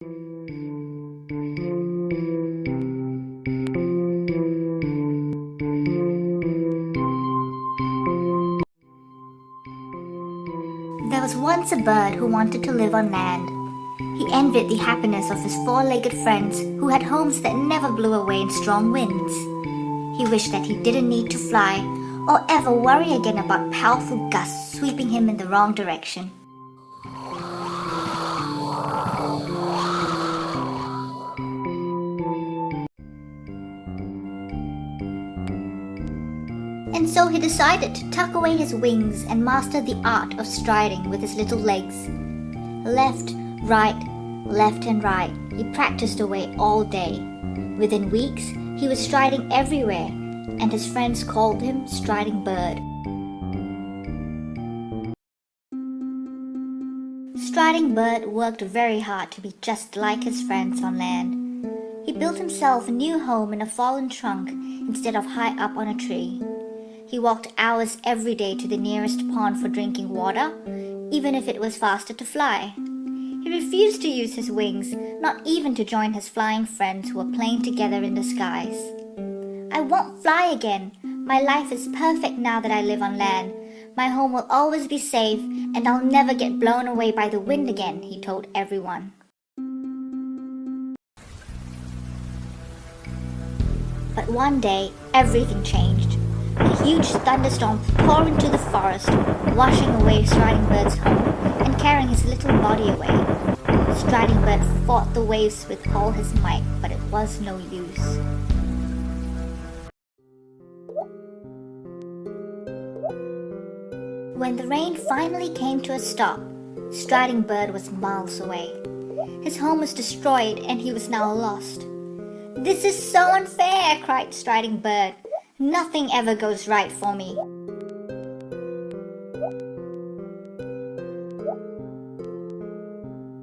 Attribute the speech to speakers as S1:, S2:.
S1: There was once a bird who wanted to live on land. He envied the happiness of his four-legged friends who had homes that never blew away in strong winds. He wished that he didn't need to fly or ever worry again about powerful gusts sweeping him in the wrong direction. And so he decided to tuck away his wings and master the art of striding with his little legs. Left, right, left and right, he practiced away all day. Within weeks, he was striding everywhere, and his friends called him Striding Bird. Striding Bird worked very hard to be just like his friends on land. He built himself a new home in a fallen trunk instead of high up on a tree. He walked hours every day to the nearest pond for drinking water, even if it was faster to fly. He refused to use his wings, not even to join his flying friends who were playing together in the skies. "I won't fly again. My life is perfect now that I live on land. My home will always be safe, and I'll never get blown away by the wind again," he told everyone. But one day, everything changed. A huge thunderstorm tore into the forest, washing away Striding Bird's home and carrying his little body away. Striding Bird fought the waves with all his might, but it was no use. When the rain finally came to a stop, Striding Bird was miles away. His home was destroyed and he was now lost. "This is so unfair," cried Striding Bird. "Nothing ever goes right for me."